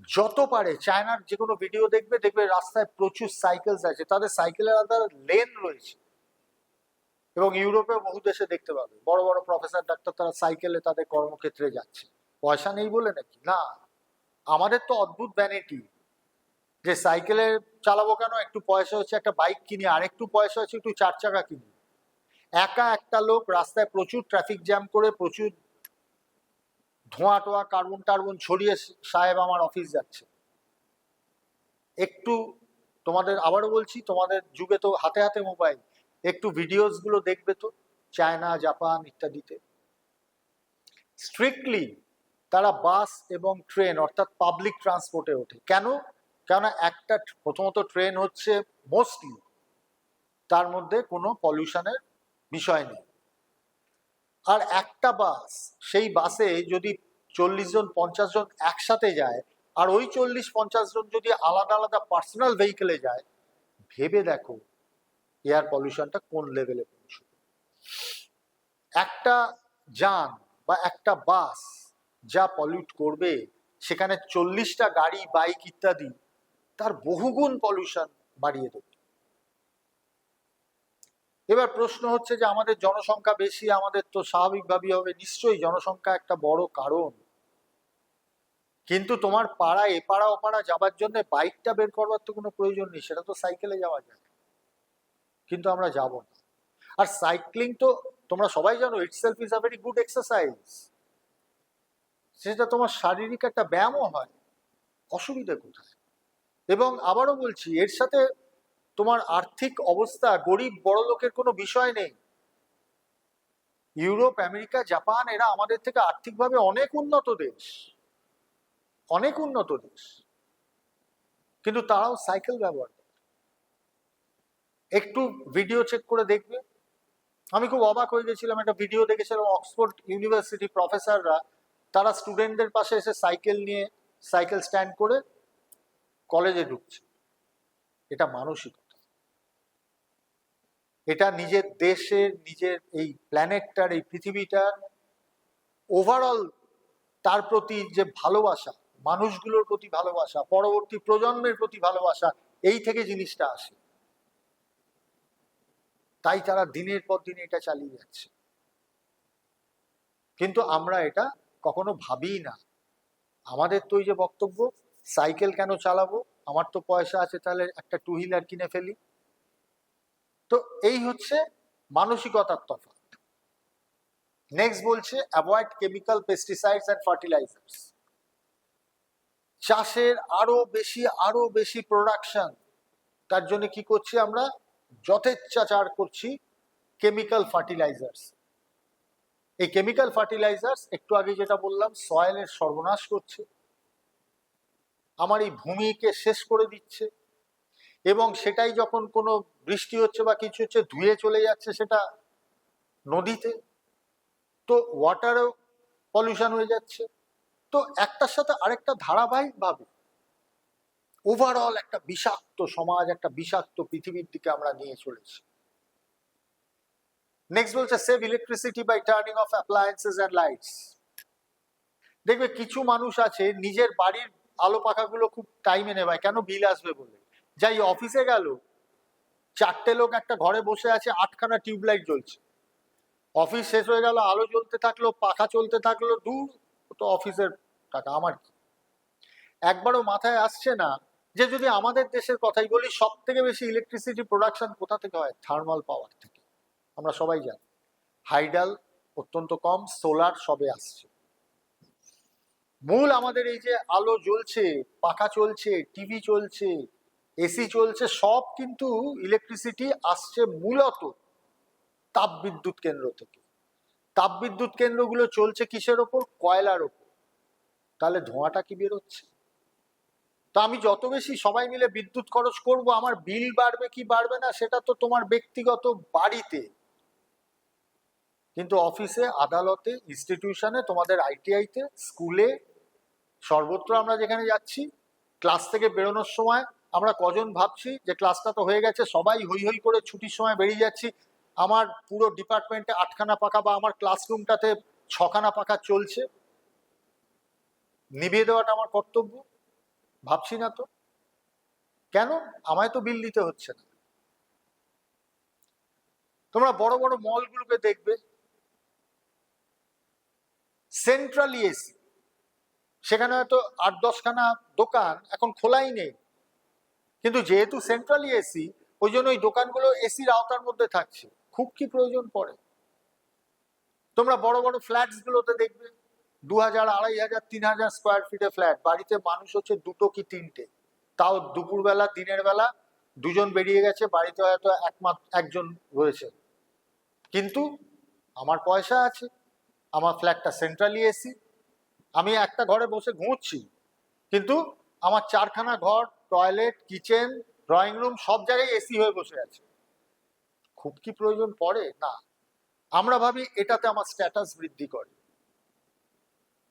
যত পারে চায়নার যে কোনো ভিডিও দেখবে দেখবে রাস্তায় প্রচুর সাইকেল আছে, তাদের সাইকেলের আলাদা লেন রয়েছে। এবং ইউরোপে বহু দেশে দেখতে পাবে বড় বড় প্রফেসর ডাক্তার তারা সাইকেলে তাদের কর্মক্ষেত্রে যাচ্ছে। পয়সা নেই বলে নাকি? না, আমাদের তো অদ্ভুত ভ্যানিটি যে সাইকেলে চালাবো কেন, একটু পয়সা হচ্ছে একটা বাইক কিনি, আর একটু পয়সা হচ্ছে একটু 4 চাকা কিনি। একা একটা লোক রাস্তায় প্রচুর ট্রাফিক জ্যাম করে প্রচুর ধোঁয়া টোয়া কার্বন টার্বন ছড়িয়ে সাহেব আমার অফিস যাচ্ছে। একটু তোমাদের আবারও বলছি, তোমাদের যুগে তো হাতে হাতে মোবাইল, একটু ভিডিওস গুলো দেখবে তো চায়না জাপান ইত্যাদিতে স্ট্রিক্টলি তারা বাস এবং ট্রেন অর্থাৎ পাবলিক ট্রান্সপোর্টে ওঠে। কেন? কেননা একটা প্রথমত ট্রেন হচ্ছে মোস্টলি তার মধ্যে কোনো পলিউশনের বিষয় নেই, আর একটা বাস, সেই বাসে যদি 40 জন 50 জন একসাথে যায়, আর ওই 40-50 জন যদি আলাদা আলাদা পার্সোনাল ভেহিকেলে যায়, ভেবে দেখো এয়ার পলিউশনটা কোন লেভেলে পৌঁছবে। একটা যান বা একটা বাস যা পলিউট করবে, সেখানে 40টা গাড়ি বাইক ইত্যাদি তার বহুগুণ পলিউশন বাড়িয়ে দেবে। এবার প্রশ্ন হচ্ছে যে আমাদের জনসংখ্যা বেশি, আমাদের তো স্বাভাবিকভাবেই হবে, নিশ্চয়ই জনসংখ্যা একটা বড় কারণ, কিন্তু তোমার পাড়া এপাড়া ওপাড়া যাবার জন্য বাইকটা বের করবার তো কোনো প্রয়োজন নেই, সেটা তো সাইকেলে যাওয়া যায়, কিন্তু আমরা যাব না। আর সাইক্লিং তো তোমরা সবাই জানো itself is a very good exercise, সেটা তোমার শারীরিক একটা ব্যায়ামও হয়, অসুবিধা কোথায়? এবং আবারও বলছি, এর সাথে তোমার আর্থিক অবস্থা গরিব বড় লোকের কোনো বিষয় নেই। ইউরোপ আমেরিকা জাপান এরা আমাদের থেকে আর্থিকভাবে অনেক উন্নত দেশ, অনেক উন্নত দেশ, কিন্তু তারাও সাইকেল ব্যবহার করে। একটু ভিডিও চেক করে দেখবে, আমি খুব অবাক হয়ে গেছিলাম, একটা ভিডিও দেখেছিলাম অক্সফোর্ড ইউনিভার্সিটি প্রফেসররা তারা স্টুডেন্টদের পাশে এসে সাইকেল নিয়ে সাইকেল স্ট্যান্ড করে কলেজে ঢুকছে। এটা মানসিকতা, এটা নিজের দেশের নিজের এই প্ল্যানেটটার এই পৃথিবীটার ওভারঅল তার প্রতি যে ভালোবাসা, মানুষগুলোর প্রতি ভালোবাসা, পরবর্তী প্রজন্মের প্রতি ভালোবাসা, এই থেকে জিনিসটা আসে। তাই তারা দিনের পর দিন এটা চালিয়ে যাচ্ছে, কিন্তু আমরা এটা কখনো ভাবিই না। আমাদের তো এই যে বক্তব্য, সাইকেল কেন চালাবো, আমার তো পয়সা আছে, তাহলে একটা টু হুইলার কিনে ফেলি। তো এই হচ্ছে মানসিকতার তফাৎ। নেক্সট বলছে avoid chemical pesticides and fertilisers. চাষের আরো বেশি প্রোডাকশন, তার জন্য কি করছি আমরা? যথেচ্ছাচার করছি কেমিক্যাল ফার্টিলাইজার্স। এই কেমিক্যাল ফার্টিলাইজার্স একটু আগে যেটা বললাম, সয়েলের সর্বনাশ করছে, আমার এই ভূমিকে শেষ করে দিচ্ছে, এবং সেটাই যখন কোনো বৃষ্টি হচ্ছে বা কিছু হচ্ছে ধুয়ে চলে যাচ্ছে সেটা নদীতে, তো ওয়াটারও পলিউশন হয়ে যাচ্ছে। তো একটার সাথে আরেকটা ধারাবাহিকভাবে ওভারঅল একটা বিষাক্ত সমাজ, একটা বিষাক্ত পৃথিবীর দিকে আমরা নিয়ে চলেছি। নেক্সট বলছে save electricity by turning off appliances and lights. দেখবে কিছু মানুষ আছে নিজের বাড়ির আলো পাখাগুলো খুব টাইমে নেবায়, কেন? বিল আসবে বলে। যাই অফিসে গেল, 4টে লোক একটা ঘরে বসে আছে, 8খানা টিউবলাইট জ্বলছে, অফিস শেষ হয়ে গেল, আলো জ্বলতে থাকলো, পাখা চলতে থাকলো, দূর তো অফিসের টাকা, আমার কি? একবারও মাথায় আসছে না যে যদি আমাদের দেশের কথাই বলি, সব থেকে বেশি ইলেকট্রিসিটি প্রোডাকশন কোথা থেকে হয়? থার্মাল পাওয়ার থেকে। আমরা সবাই জানি হাইডাল অত্যন্ত কম, সোলার সবে আসছে। মূল আমাদের এই যে আলো জ্বলছে, পাখা চলছে, টিভি চলছে, এসি চলছে, সব কিন্তু ইলেকট্রিসিটি আসছে মূলত তাপবিদ্যুৎ কেন্দ্র থেকে। তাপবিদ্যুৎ কেন্দ্রগুলো চলছে কিসের ওপর? কয়লার ওপর। তাহলে ধোঁয়াটা কি বেরোচ্ছে? তো আমি যত বেশি সবাই মিলে বিদ্যুৎ খরচ করব, আমার বিল বাড়বে কি বাড়বে না সেটা তো তোমার ব্যক্তিগত বাড়িতে, কিন্তু অফিসে, আদালতে, ইনস্টিটিউশনে, তোমাদের আইটিআইতে, স্কুলে, সর্বত্র আমরা যেখানে যাচ্ছি, ক্লাস থেকে বেরোনোর সময় আমরা কজন ভাবছি যে ক্লাসটা তো হয়ে গেছে, সবাই হই হই করে ছুটির সময় বেরিয়ে যাচ্ছি, আমার পুরো ডিপার্টমেন্টে 8খানা পাখা বা আমার ক্লাসরুমটাতে 6খানা পাখা চলছে, নিভিয়ে দেওয়াটা আমার কর্তব্য? ভাবছি না তো। কেন? আমায় তো বিল দিতে হচ্ছে না। তোমরা বড় বড় মলগুলোকে দেখবে, সেন্ট্রালি এসি, সেখানে হয়তো 8-10খানা দোকান এখন খোলাই নেই, কিন্তু যেহেতু সেন্ট্রালি এসি, ওই জন্য ওই দোকানগুলো এসির আওতার মধ্যে থাকছে। খুব কি প্রয়োজন পড়ে? তোমরা বড় বড় ফ্ল্যাটস গুলোতে দেখবে 2000, 2500, 3000 স্কোয়ার ফিটের ফ্ল্যাট, বাড়িতে মানুষ হচ্ছে 2টো কি 3টে, তাও দুপুরবেলা দিনের বেলা 2জন বেরিয়ে গেছে, বাড়িতে হয়তো একজন রয়েছে। কিন্তু আমার পয়সা আছে, আমার ফ্ল্যাটটা সেন্ট্রালি এসি, আমি একটা ঘরে বসে ঘুমোচ্ছি, কিন্তু আমার 4খানা ঘর, টয়লেট, কিচেন, ড্রয়িং রুম সব জায়গায় এসি হয়ে বসে আছে। খুব কি প্রয়োজন পড়ে? না। আমরা ভাবি এটাতে আমার স্ট্যাটাস বৃদ্ধি করে।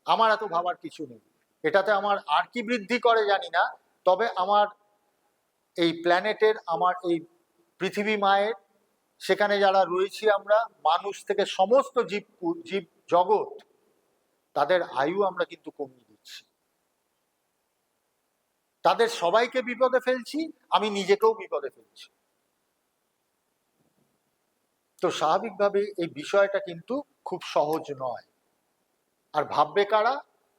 আমার এত ভাবার কিছু নেই। এটাতে আমার আর কি বৃদ্ধি করে জানি না, তবে আমার এই প্ল্যানেটের, আমার এই পৃথিবী মায়ের, সেখানে যারা রয়েছি আমরা, মানুষ থেকে সমস্ত জীব জগৎ, তাদের আয়ু আমরা কিন্তু কমিয়ে দিচ্ছি। তাদের সবাইকে বিপদে ফেলছি, আমি নিজেকেও বিপদে ফেলছি। তো স্বাভাবিকভাবে এই বিষয়টা কিন্তু খুব সহজ নয়। আর ভাববে কারা?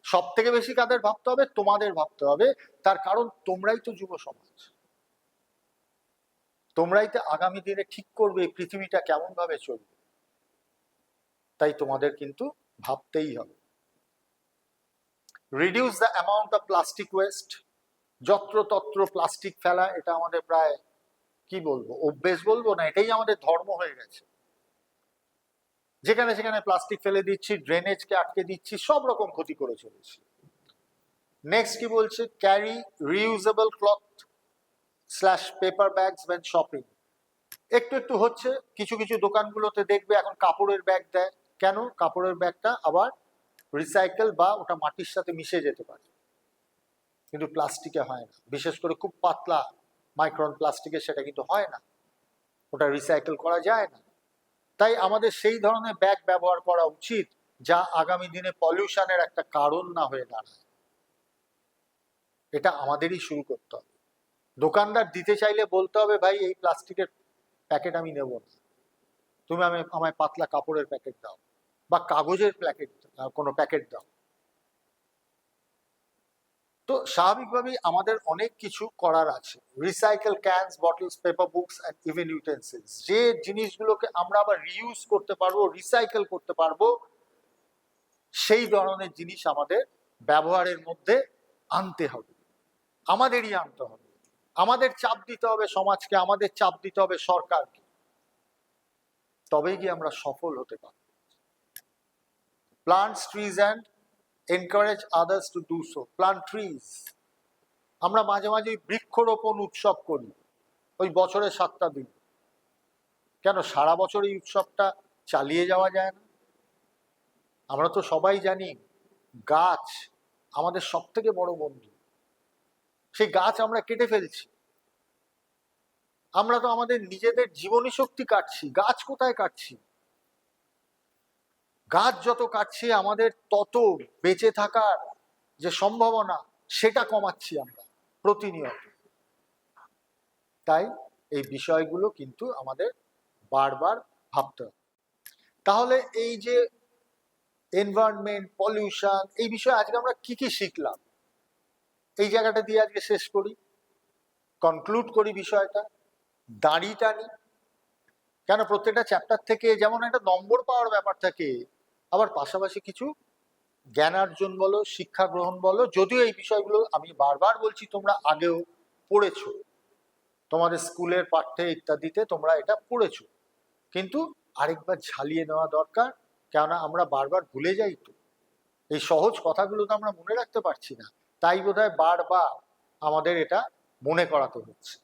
সব থেকে বেশি কাদের ভাবতে হবে? তোমাদের ভাবতে হবে। তার কারণ তোমরাই তো যুব সমাজ, তোমরাই তো আগামী দিনে ঠিক করবে এই পৃথিবীটা কেমন ভাবে চলবে। তাই তোমাদের কিন্তু ভাবতেই হবে। Reduce the amount of plastic waste. যত্রতত্র প্লাস্টিক ফেলা, এটা আমাদের প্রায় কি বলবো, অভ্যেস বলবো না, এটাই আমাদের ধর্ম হয়ে গেছে। যেখানে সেখানে প্লাস্টিক ফেলে দিচ্ছি, ড্রেনেজকে আটকে দিচ্ছি, সব রকম ক্ষতি করে চলেছি। নেক্সট কি বলছে? Carry reusable cloth slash paper bags when shopping. একটু একটু হচ্ছে, কিছু কিছু দোকানগুলোতে দেখবে এখন কাপড়ের ব্যাগ দেয়। কেন? কাপড়ের ব্যাগটা আবার রিসাইকেল বা ওটা মাটির সাথে মিশে যেতে পারে, কিন্তু প্লাস্টিকে হয় না। বিশেষ করে খুব পাতলা মাইক্রন প্লাস্টিকে সেটা কিন্তু হয় না, ওটা রিসাইকেল করা যায় না। তাই আমাদের সেই ধরনের ব্যাগ ব্যবহার করা উচিত যা আগামী দিনে পলিউশনের একটা কারণ না হয়ে দাঁড়ায়। এটা আমাদেরই শুরু করতে হবে। দোকানদার দিতে চাইলে বলতে হবে, ভাই এই প্লাস্টিকের প্যাকেট আমি নেব না, তুমি আমায় পাতলা কাপড়ের প্যাকেট দাও বা কাগজের প্যাকেট, কোনো প্যাকেট দাও। তো স্বাভাবিকভাবেই আমাদের অনেক কিছু করার আছে। Recycle cans, bottles, paper books and even utensils. যে জিনিসগুলোকে আমরা আবার রিইউজ করতে পারবো, রিসাইকেল করতে পারবো, সেই ধরনের জিনিস আমাদের ব্যবহারের মধ্যে আনতে হবে, আমাদেরই আনতে হবে। আমাদের চাপ দিতে হবে সমাজকে, আমাদের চাপ দিতে হবে সরকারকে, তবেই গিয়ে আমরা সফল হতে পারবো। Plants trees and encourage others to do so. Plant trees. আমরা মাঝে মাঝে বৃক্ষরোপণ উৎসব করি, ওই বছরে 7টা দিন। কেন সারা বছর এই উৎসবটা চালিয়ে যাওয়া যায় না? আমরা তো সবাই জানি গাছ আমাদের সব থেকে বড় বন্ধু। সেই গাছ আমরা কেটে ফেলছি। আমরা তো আমাদের নিজেদের জীবনী শক্তি কাটছি, গাছ কোথায় কাটছি? গাছ যত কাটছি আমাদের তত বেঁচে থাকার যে সম্ভাবনা সেটা কমাচ্ছি আমরা প্রতিনিয়ত। তাই এই বিষয়গুলো কিন্তু আমাদের বারবার ভাবতে হবে। তাহলে এই যে এনভায়রনমেন্ট, পলিউশন, এই বিষয়ে আজকে আমরা কি কি শিখলাম, এই জায়গাটা দিয়ে আজকে শেষ করি, কনক্লুড করি বিষয়টা, দাঁড়ি টানি। কেন প্রত্যেকটা চ্যাপ্টার থেকে যেমন একটা নম্বর পাওয়ার ব্যাপার থাকে, আবার পাশাপাশি কিছু জ্ঞানার্জন বলো, শিক্ষা গ্রহণ বলো। যদিও এই বিষয়গুলো আমি বারবার বলছি তোমরা আগেও পড়েছো, তোমাদের স্কুলের পাঠ্যে ইত্যাদিতে তোমরা এটা পড়েছো, কিন্তু আরেকবার ঝালিয়ে নেওয়া দরকার। কেননা আমরা বারবার ভুলে যাই, তো এই সহজ কথাগুলো তো আমরা মনে রাখতে পারছি না। তাই বোধহয় বারবার আমাদের এটা মনে করাতে হচ্ছে।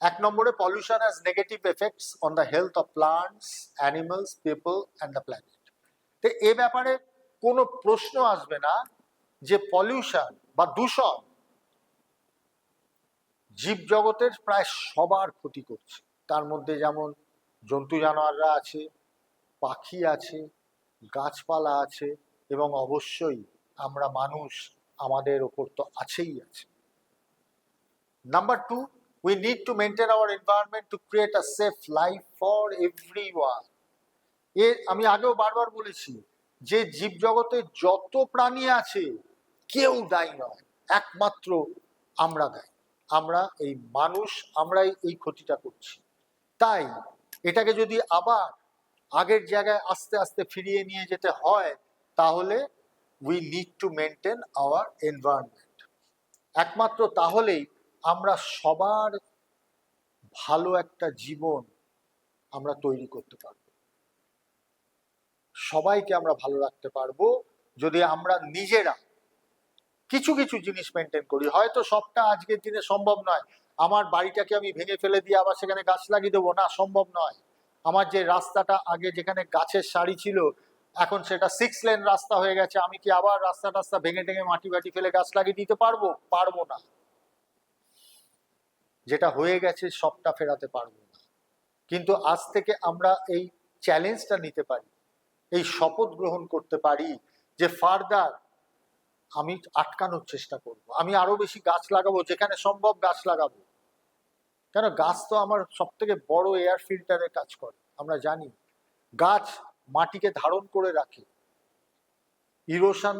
1 নম্বরে, pollution has negative effects on the health of plants, animals, people and the planet. তো এ ব্যাপারে কোনো প্রশ্ন আসবে না যে পলিউশন বা দূষণ জীবজগতের প্রায় সবার ক্ষতি করছে। তার মধ্যে যেমন জন্তু জানোয়াররা আছে, পাখি আছে, গাছপালা আছে, এবং অবশ্যই আমরা মানুষ, আমাদের ওপর তো আছেই আছে। Number 2, we need to maintain our environment to create a safe life for everyone. আমি আগেও বারবার বলেছি যে জীবজগতে যত প্রাণী আছে কেউ দায়ী নয়, একমাত্র আমরা দায়ী। আমরা এই মানুষ, আমরাই এই ক্ষতিটা করছি। তাই এটাকে যদি আবার আগের জায়গায় আস্তে আস্তে ফিরিয়ে নিয়ে যেতে হয়, তাহলে we need to maintain our environment. একমাত্র তাহলেই আমরা সবার ভালো একটা জীবন আমরা তৈরি করতে পারবো, সবাইকে আমরা ভালো রাখতে পারবো যদি আমরা নিজেরা কিছু কিছু জিনিস মেনটেন করি। হয়তো সবটা আজকের দিনে সম্ভব নয়। আমার বাড়িটাকে আমি ভেঙে ফেলে দিয়ে আবার সেখানে গাছ লাগিয়ে দেবো, না, সম্ভব নয়। আমার যে রাস্তাটা আগে যেখানে গাছের সারি ছিল, এখন সেটা 6 লেন রাস্তা হয়ে গেছে, আমি কি আবার রাস্তা ভেঙে টেঙে মাটি বাটি ফেলে গাছ লাগিয়ে দিতে পারবো? পারবো না। যেটা হয়ে গেছে সবটা ফেরাতে পারবো না। কিন্তু আজ থেকে আমরা এই চ্যালেঞ্জটা নিতে পারি, এই শপথ গ্রহণ করতে পারি যে ফার্দার আমি আটকানোর চেষ্টা করব, আমি আরো বেশি গাছ লাগাবো, যেখানে সম্ভব গাছ লাগাবো। কেন? গাছ তো আমার সব থেকে বড় এয়ার ফিল্টারের কাজ করে। আমরা জানি গাছ মাটিকে ধারণ করে রাখে, ইরোশন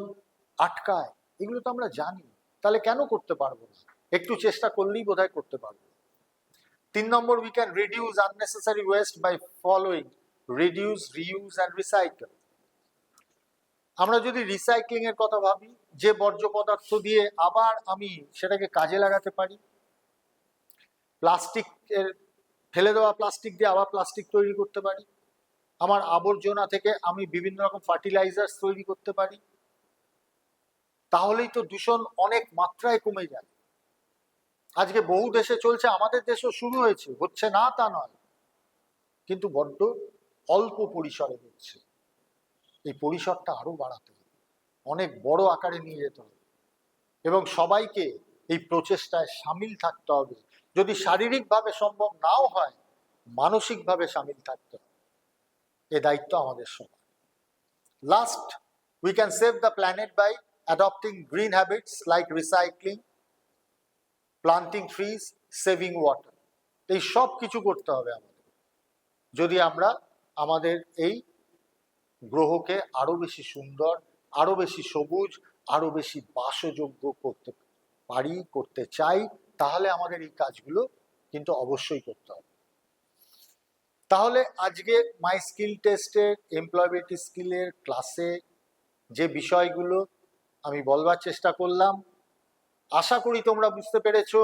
আটকায়, এগুলো তো আমরা জানি। তাহলে কেন করতে পারবো না? একটু চেষ্টা করলেই বোধহয় করতে পারবো। 3 নম্বর, we can reduce unnecessary waste by following reduce, reuse and recycle. আমরা যদি রিসাইক্লিং এর কথা ভাবি, যে বর্জ্য পদার্থ দিয়ে আবার আমি সেটাকে কাজে লাগাতে পারি, প্লাস্টিক ফেলে দেওয়া প্লাস্টিক দিয়ে আবার প্লাস্টিক তৈরি করতে পারি, আমার আবর্জনা থেকে আমি বিভিন্ন রকম ফার্টিলাইজার তৈরি করতে পারি, তাহলেই তো দূষণ অনেক মাত্রায় কমে যায়। আজকে বহু দেশে চলছে, আমাদের দেশেও শুরু হয়েছে, হচ্ছে না তা নয়, কিন্তু বড্ড অল্প পরিসরে হচ্ছে। এই পরিসরটা আরো বাড়াতে হবে, অনেক বড় আকারে নিয়ে যেতে হবে, এবং সবাইকে এই প্রচেষ্টায় সামিল থাকতে হবে। যদি শারীরিকভাবে সম্ভব নাও হয়, মানসিকভাবে সামিল থাকতে হবে। এ দায়িত্ব আমাদের সবার। Last, we can save the planet by adopting green habits like recycling, planting trees, saving water. এই সব কিছু করতে হবে আমাদের, যদি আমরা আমাদের এই গ্রহকে আরো বেশি সুন্দর, আরো বেশি সবুজ, আরো বেশি বাসযোগ্য করতে পারি, করতে চাই, তাহলে আমাদের এই কাজগুলো কিন্তু অবশ্যই করতে হবে। তাহলে আজকে মাই স্কিল টেস্টের এমপ্লয়াবিলিটি স্কিলের ক্লাসে যে বিষয়গুলো আমি বলবার চেষ্টা করলাম, আশা করি তোমরা বুঝতে পেরেছো,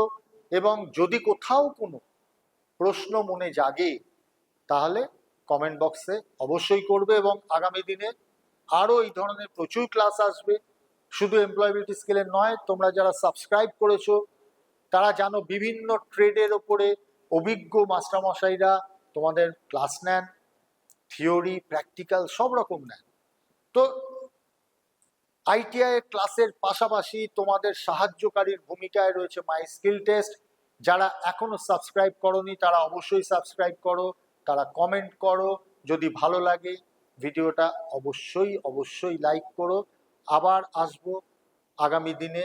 এবং যদি কোথাও কোনো প্রশ্ন মনে জাগে তাহলে কমেন্ট বক্সে অবশ্যই করবে, এবং আগামী দিনে আরো এই ধরনের প্রচুর ক্লাস আসবে। শুধু এমপ্লয়াবিলিটি স্কিলের নয়, তোমরা যারা সাবস্ক্রাইব করেছো তারা জানো বিভিন্ন ট্রেডের ওপরে অভিজ্ঞ মাস্টারমশাইরা তোমাদের ক্লাস নেন, থিওরি, প্র্যাকটিক্যাল সব রকম নেন। তো আইটিআই ক্লাসের পাশাপাশি তোমাদের সাহায্যকারীর ভূমিকায় রয়েছে মাই স্কিল টেস্ট। যারা এখনো সাবস্ক্রাইব করোনি তারা অবশ্যই সাবস্ক্রাইব করো, তারা কমেন্ট করো, যদি ভালো লাগে ভিডিওটা অবশ্যই লাইক করো। আবার আসবো আগামী দিনে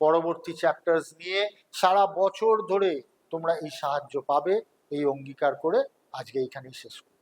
পরবর্তী চ্যাপ্টার্স নিয়ে। সারা বছর ধরে তোমরা এই সাহায্য পাবে, এই অঙ্গীকার করে আজকে এইখানেই শেষ করি।